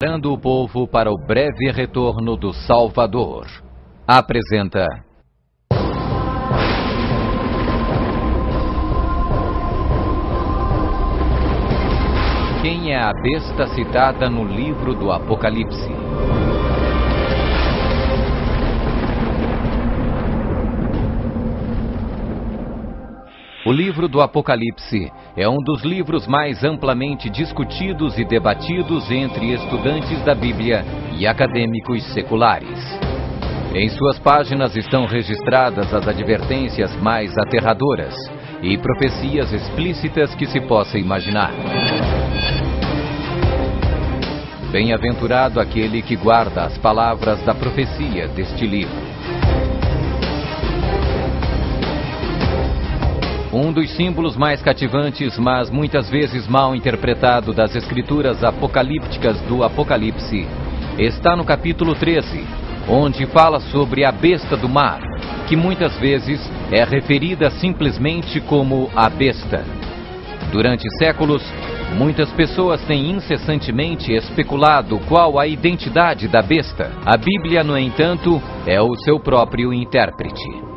Preparando o povo para o breve retorno do Salvador. Apresenta... Quem é a besta citada no livro do Apocalipse? O livro do Apocalipse é um dos livros mais amplamente discutidos e debatidos entre estudantes da Bíblia e acadêmicos seculares. Em suas páginas estão registradas as advertências mais aterradoras e profecias explícitas que se possa imaginar. Bem-aventurado aquele que guarda as palavras da profecia deste livro. Um dos símbolos mais cativantes, mas muitas vezes mal interpretado das escrituras apocalípticas do Apocalipse, está no capítulo 13, onde fala sobre a besta do mar, que muitas vezes é referida simplesmente como a besta. Durante séculos, muitas pessoas têm incessantemente especulado qual a identidade da besta. A Bíblia, no entanto, é o seu próprio intérprete.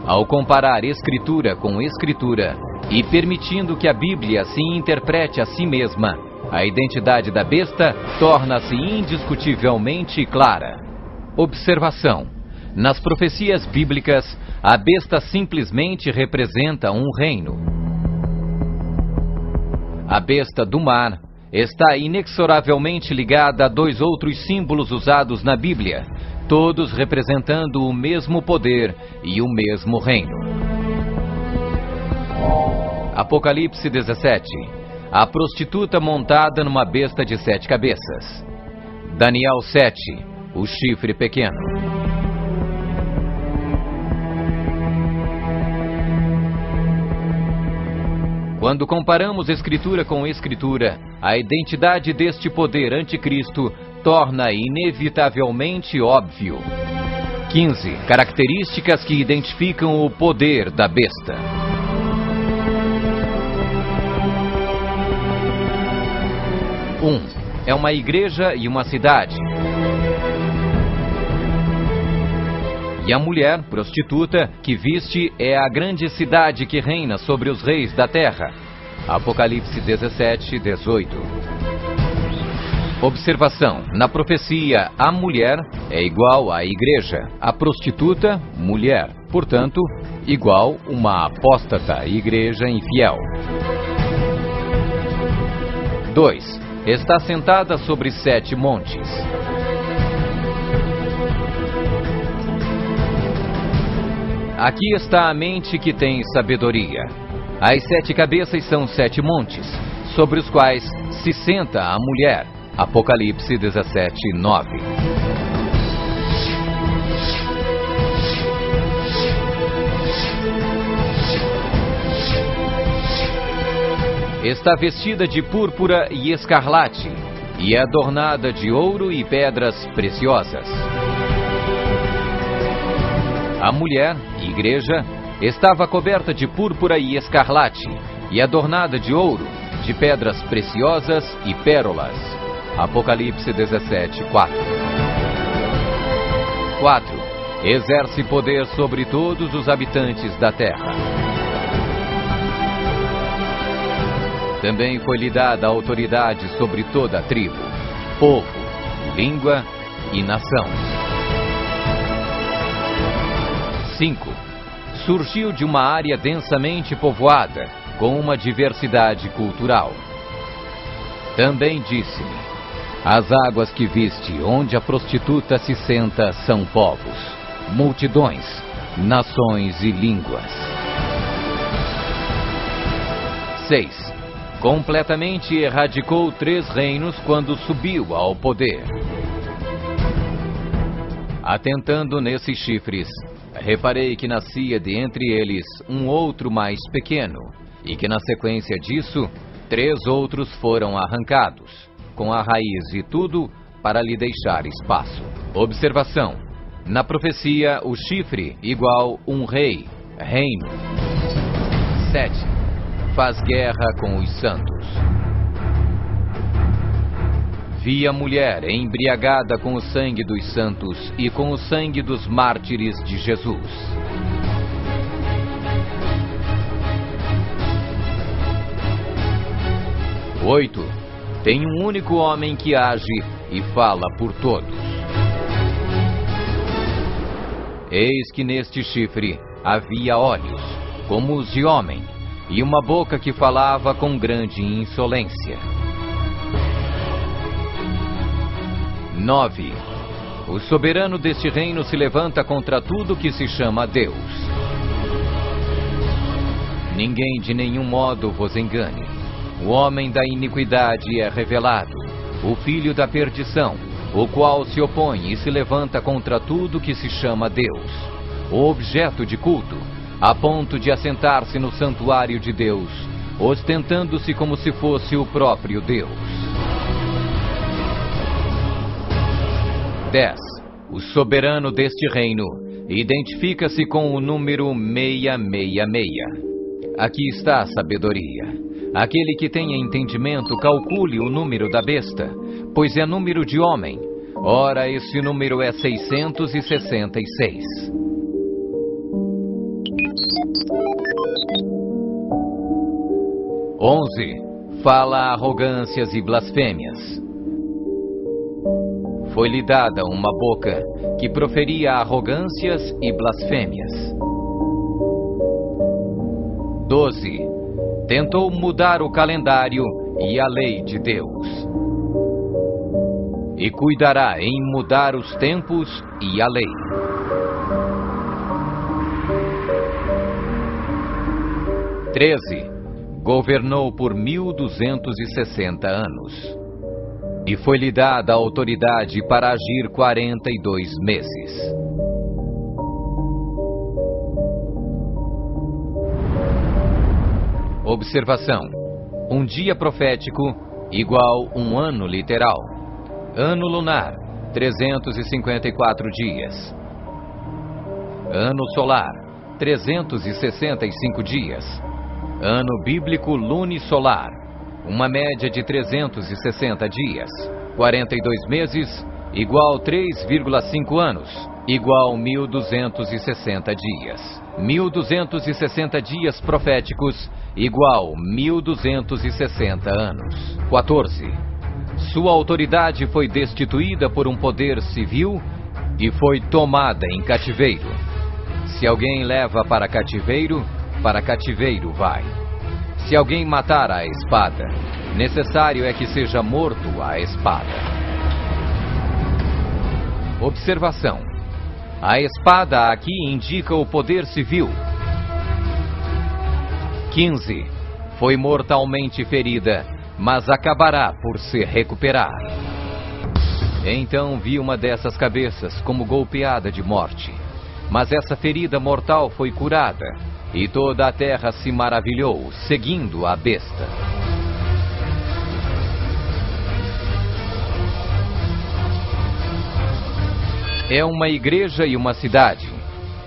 Ao comparar Escritura com Escritura e permitindo que a Bíblia se interprete a si mesma, a identidade da besta torna-se indiscutivelmente clara. Observação: nas profecias bíblicas, a besta simplesmente representa um reino. A besta do mar está inexoravelmente ligada a dois outros símbolos usados na Bíblia, todos representando o mesmo poder e o mesmo reino. Apocalipse 17. A prostituta montada numa besta de 7 cabeças. Daniel 7. O chifre pequeno. Quando comparamos Escritura com Escritura, a identidade deste poder anticristo torna inevitavelmente óbvio. 15. Características que identificam o poder da besta. 1. É uma igreja e uma cidade. E a mulher, prostituta, que viste é a grande cidade que reina sobre os reis da terra. Apocalipse 17, 18. Observação: na profecia, a mulher é igual à igreja, a prostituta, mulher, portanto, igual uma apóstata, igreja infiel. 2. Está sentada sobre 7 montes. Aqui está a mente que tem sabedoria. As 7 cabeças são 7 montes, sobre os quais se senta a mulher. Apocalipse 17, 9. Está vestida de púrpura e escarlate, e é adornada de ouro e pedras preciosas. A mulher, igreja, estava coberta de púrpura e escarlate, e adornada de ouro, de pedras preciosas e pérolas. Apocalipse 17, 4. 4. Exerce poder sobre todos os habitantes da terra. Também foi-lhe dada autoridade sobre toda a tribo, povo, língua e nação. 5. Surgiu de uma área densamente povoada, com uma diversidade cultural. Também disse-me: as águas que viste, onde a prostituta se senta, são povos, multidões, nações e línguas. 6. Completamente erradicou 3 reinos quando subiu ao poder. Atentando nesses chifres, reparei que nascia de entre eles um outro mais pequeno, e que na sequência disso, 3 outros foram arrancados, com a raiz e tudo, para lhe deixar espaço. Observação: na profecia, o chifre igual um rei, reino. 7. Faz guerra com os santos. Vi a mulher embriagada com o sangue dos santos e com o sangue dos mártires de Jesus. Oito. Tem um único homem que age e fala por todos. Eis que neste chifre havia olhos, como os de homem, e uma boca que falava com grande insolência. 9. O soberano deste reino se levanta contra tudo que se chama Deus. Ninguém de nenhum modo vos engane. O homem da iniquidade é revelado, o filho da perdição, o qual se opõe e se levanta contra tudo que se chama Deus, o objeto de culto, a ponto de assentar-se no santuário de Deus, ostentando-se como se fosse o próprio Deus. 10. O soberano deste reino identifica-se com o número 666. Aqui está a sabedoria. Aquele que tenha entendimento, calcule o número da besta, pois é número de homem. Ora, esse número é 666. 11. Fala arrogâncias e blasfêmias. Foi-lhe dada uma boca que proferia arrogâncias e blasfêmias. 12. Tentou mudar o calendário e a lei de Deus. E cuidará em mudar os tempos e a lei. 13. Governou por 1260 anos. E foi-lhe dada a autoridade para agir 42 meses. Observação. Um dia profético igual um ano literal. Ano lunar, 354 dias. Ano solar, 365 dias. Ano bíblico lunisolar, uma média de 360 dias. 42 meses, igual 3,5 anos, igual 1260 dias. 1260 dias proféticos, igual 1260 anos. 14. Sua autoridade foi destituída por um poder civil e foi tomada em cativeiro. Se alguém leva para cativeiro vai. Se alguém matar à espada, necessário é que seja morto à espada. Observação. A espada aqui indica o poder civil. 15. Foi mortalmente ferida, mas acabará por se recuperar. Então vi uma dessas cabeças como golpeada de morte. Mas essa ferida mortal foi curada, e toda a terra se maravilhou, seguindo a besta. É uma igreja e uma cidade.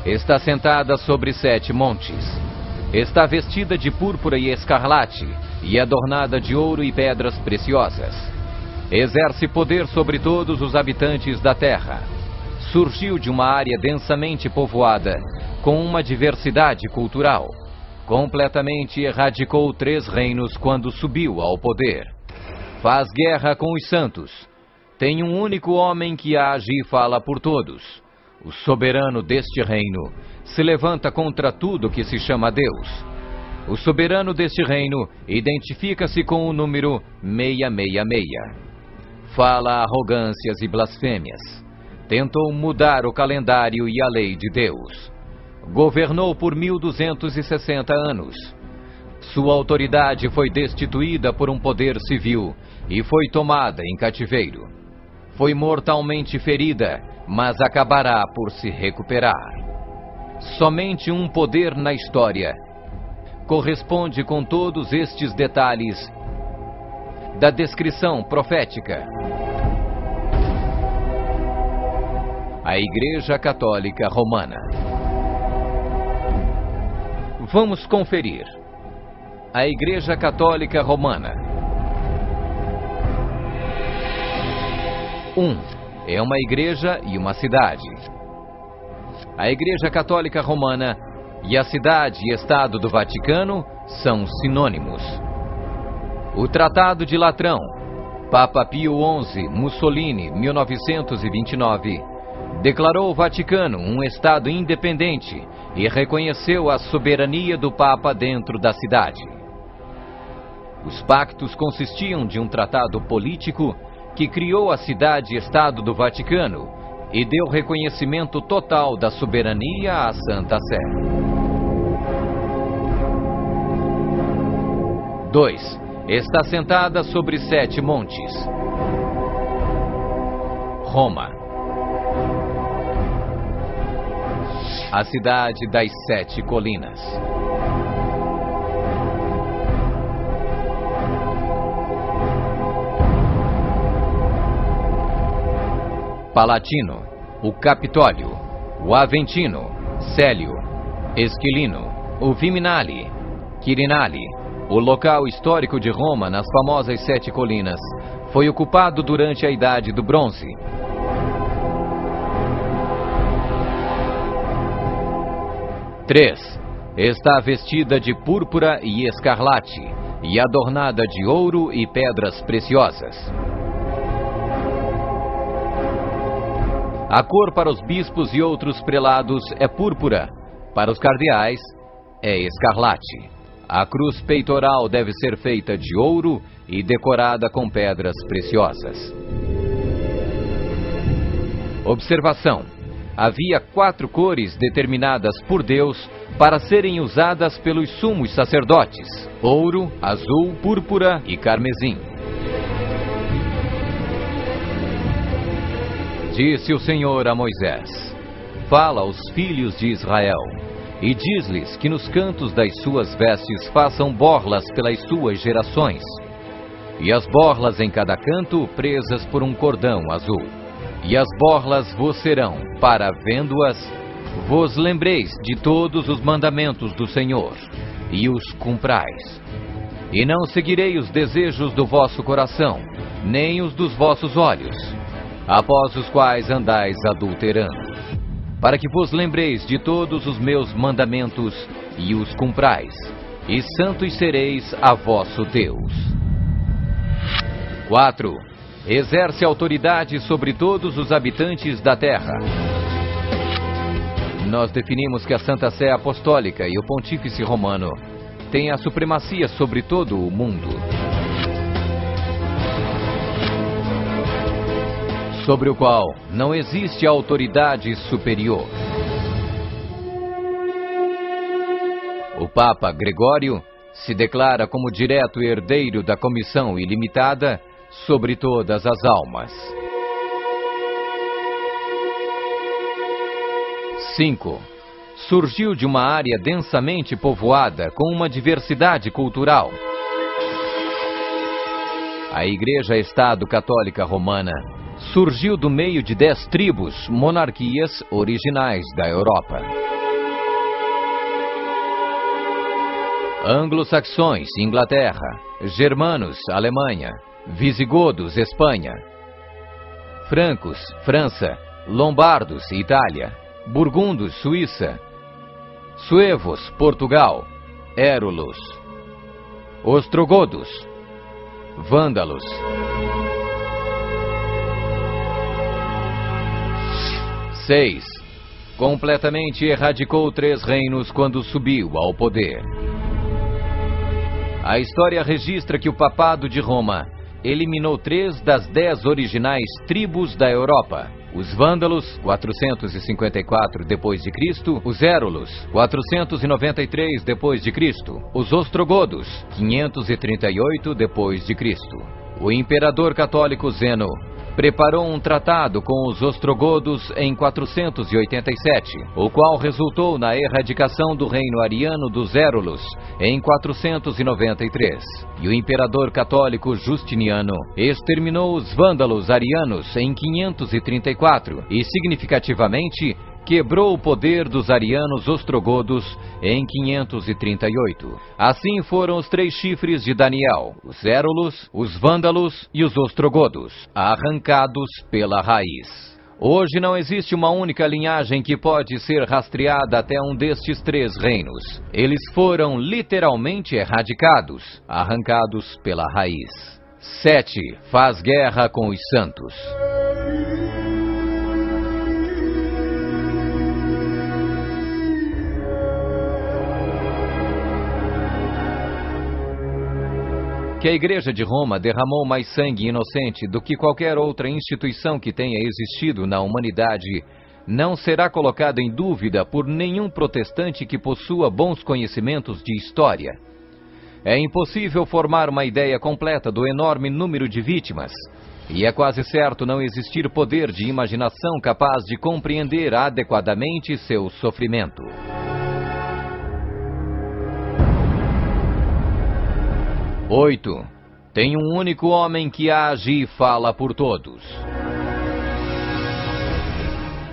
Está sentada sobre 7 montes. Está vestida de púrpura e escarlate, e adornada de ouro e pedras preciosas. Exerce poder sobre todos os habitantes da terra. Surgiu de uma área densamente povoada, com uma diversidade cultural. Completamente erradicou 3 reinos quando subiu ao poder. Faz guerra com os santos. Tem um único homem que age e fala por todos. O soberano deste reino se levanta contra tudo que se chama Deus. O soberano deste reino identifica-se com o número 666. Fala arrogâncias e blasfêmias. Tentou mudar o calendário e a lei de Deus. Governou por 1260 anos. Sua autoridade foi destituída por um poder civil e foi tomada em cativeiro. Foi mortalmente ferida, mas acabará por se recuperar. Somente um poder na história corresponde com todos estes detalhes da descrição profética. A Igreja Católica Romana. Vamos conferir. A Igreja Católica Romana. 1. É uma igreja e uma cidade. A Igreja Católica Romana e a cidade e estado do Vaticano são sinônimos. O Tratado de Latrão, Papa Pio XI, Mussolini, 1929, declarou o Vaticano um estado independente e reconheceu a soberania do Papa dentro da cidade. Os pactos consistiam de um tratado político que criou a cidade-estado do Vaticano e deu reconhecimento total da soberania à Santa Sé. 2. Está sentada sobre 7 montes. Roma. A cidade das 7 colinas. Palatino, o Capitólio, o Aventino, Célio, Esquilino, o Viminale, Quirinale. O local histórico de Roma, nas famosas 7 colinas, foi ocupado durante a Idade do Bronze. Três. Está vestida de púrpura e escarlate, e adornada de ouro e pedras preciosas. A cor para os bispos e outros prelados é púrpura, para os cardeais é escarlate. A cruz peitoral deve ser feita de ouro e decorada com pedras preciosas. Observação: havia 4 cores determinadas por Deus para serem usadas pelos sumos sacerdotes: ouro, azul, púrpura e carmesim. Disse o Senhor a Moisés: fala aos filhos de Israel e diz-lhes que nos cantos das suas vestes façam borlas pelas suas gerações, e as borlas em cada canto presas por um cordão azul. E as borlas vos serão, para vendo-as, vos lembreis de todos os mandamentos do Senhor, e os cumprais. E não seguirei os desejos do vosso coração, nem os dos vossos olhos, após os quais andais adulterando, para que vos lembreis de todos os meus mandamentos e os cumprais, e santos sereis a vosso Deus. 4. Exerce autoridade sobre todos os habitantes da terra. Nós definimos que a Santa Sé Apostólica e o Pontífice Romano têm a supremacia sobre todo o mundo, sobre o qual não existe autoridade superior. O Papa Gregório se declara como direto herdeiro da comissão ilimitada sobre todas as almas. 5. Surgiu de uma área densamente povoada com uma diversidade cultural. A Igreja-Estado Católica Romana surgiu do meio de 10 tribos, monarquias originais da Europa. Anglo-saxões, Inglaterra; germanos, Alemanha; visigodos, Espanha; francos, França; lombardos, Itália; burgundos, Suíça; suevos, Portugal; érulos; ostrogodos; vândalos. 6. Completamente erradicou 3 reinos quando subiu ao poder. A história registra que o Papado de Roma eliminou 3 das 10 originais tribos da Europa: os vândalos, 454 d.C., os érulos, 493 d.C., os ostrogodos, 538 d.C. O imperador católico Zeno preparou um tratado com os ostrogodos em 487, o qual resultou na erradicação do reino ariano dos érulos em 493. E o imperador católico Justiniano exterminou os vândalos arianos em 534 e, significativamente, quebrou o poder dos arianos ostrogodos em 538. Assim foram os 3 chifres de Daniel, os Érulos, os Vândalos e os ostrogodos, arrancados pela raiz. Hoje não existe uma única linhagem que pode ser rastreada até um destes 3 reinos. Eles foram literalmente erradicados, arrancados pela raiz. 7. Faz guerra com os santos. Que a Igreja de Roma derramou mais sangue inocente do que qualquer outra instituição que tenha existido na humanidade não será colocada em dúvida por nenhum protestante que possua bons conhecimentos de história. É impossível formar uma ideia completa do enorme número de vítimas, e é quase certo não existir poder de imaginação capaz de compreender adequadamente seu sofrimento. 8. Tem um único homem que age e fala por todos.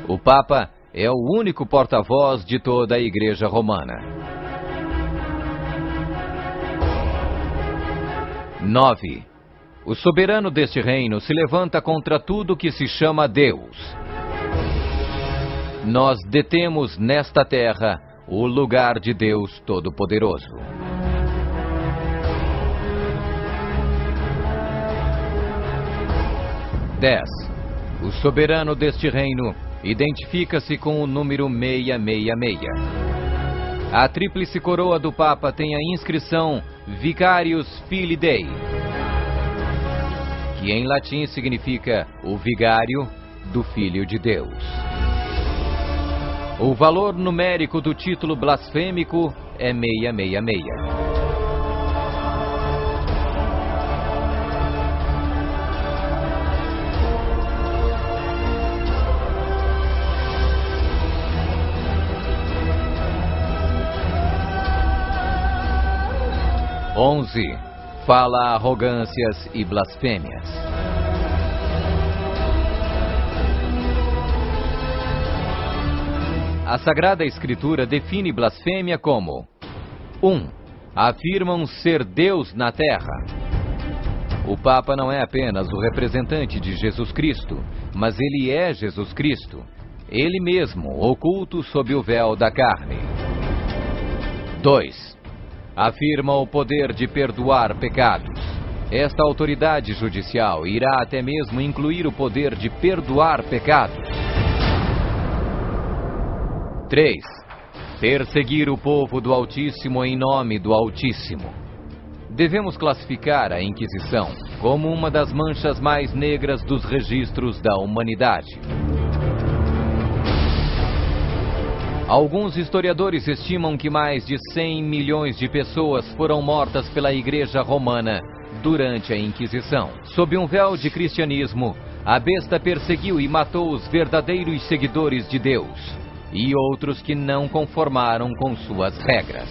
O Papa é o único porta-voz de toda a Igreja Romana. 9. O soberano deste reino se levanta contra tudo que se chama Deus. Nós detemos nesta terra o lugar de Deus Todo-Poderoso. 10. O soberano deste reino identifica-se com o número 666. A tríplice coroa do Papa tem a inscrição Vicarius Filii Dei, que em latim significa o vigário do Filho de Deus. O valor numérico do título blasfêmico é 666. 11. Fala arrogâncias e blasfêmias. A Sagrada Escritura define blasfêmia como 1. Afirmam ser Deus na terra. O Papa não é apenas o representante de Jesus Cristo, mas ele é Jesus Cristo, ele mesmo oculto sob o véu da carne. 2. Afirma o poder de perdoar pecados. Esta autoridade judicial irá até mesmo incluir o poder de perdoar pecados. 3. Perseguir o povo do Altíssimo em nome do Altíssimo. Devemos classificar a Inquisição como uma das manchas mais negras dos registros da humanidade. Alguns historiadores estimam que mais de 100 milhões de pessoas foram mortas pela Igreja Romana durante a Inquisição. Sob um véu de cristianismo, a besta perseguiu e matou os verdadeiros seguidores de Deus e outros que não conformaram com suas regras.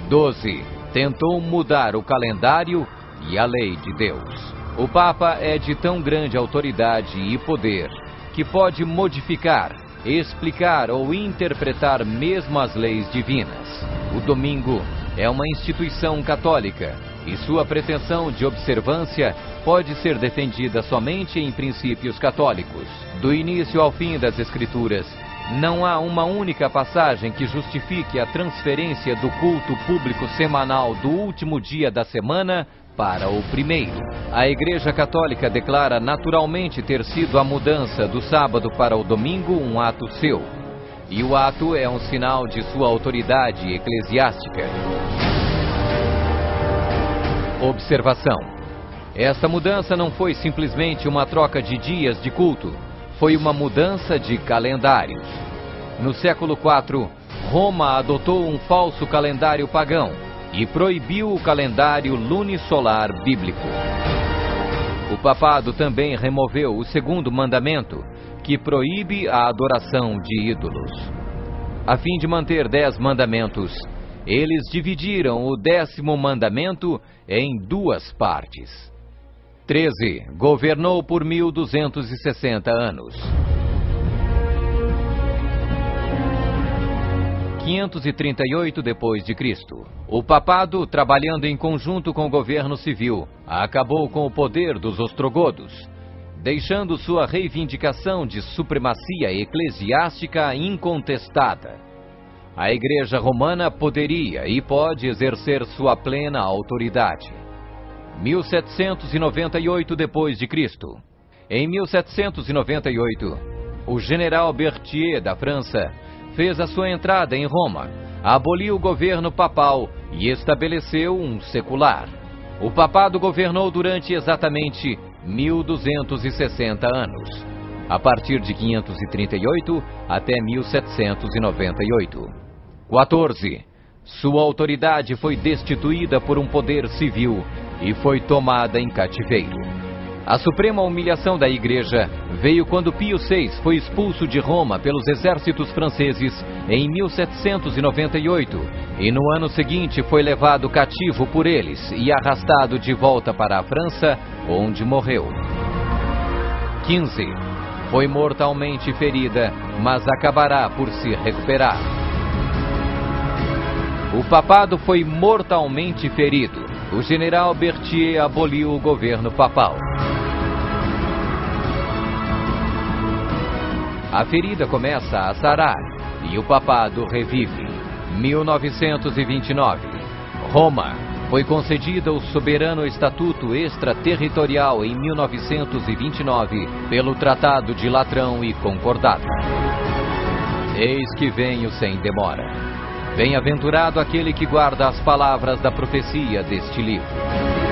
12. Tentou mudar o calendário e a lei de Deus. O Papa é de tão grande autoridade e poder que pode modificar, explicar ou interpretar mesmo as leis divinas. O domingo é uma instituição católica e sua pretensão de observância pode ser defendida somente em princípios católicos. Do início ao fim das Escrituras, não há uma única passagem que justifique a transferência do culto público semanal do último dia da semana para o primeiro. A Igreja Católica declara naturalmente ter sido a mudança do sábado para o domingo um ato seu, e o ato é um sinal de sua autoridade eclesiástica. Observação: esta mudança não foi simplesmente uma troca de dias de culto, foi uma mudança de calendários. No século IV, Roma adotou um falso calendário pagão e proibiu o calendário lunisolar bíblico. O papado também removeu o segundo mandamento, que proíbe a adoração de ídolos. A fim de manter 10 mandamentos, eles dividiram o 10º mandamento em 2 partes. 13. Governou por 1260 anos. 538 d.C., o papado, trabalhando em conjunto com o governo civil, acabou com o poder dos ostrogodos, deixando sua reivindicação de supremacia eclesiástica incontestada. A Igreja Romana poderia e pode exercer sua plena autoridade. 1798 d.C. Em 1798, o general Berthier da França fez a sua entrada em Roma, aboliu o governo papal e estabeleceu um secular. O papado governou durante exatamente 1260 anos, a partir de 538 até 1798. 14. Sua autoridade foi destituída por um poder civil e foi tomada em cativeiro. A suprema humilhação da Igreja veio quando Pio VI foi expulso de Roma pelos exércitos franceses em 1798 e no ano seguinte foi levado cativo por eles e arrastado de volta para a França, onde morreu. 15. Foi mortalmente ferida, mas acabará por se recuperar. O papado foi mortalmente ferido. O general Berthier aboliu o governo papal. A ferida começa a sarar e o papado revive. 1929. Roma foi concedida o soberano estatuto extraterritorial em 1929 pelo Tratado de Latrão e Concordata. Eis que venho sem demora. Bem-aventurado aquele que guarda as palavras da profecia deste livro.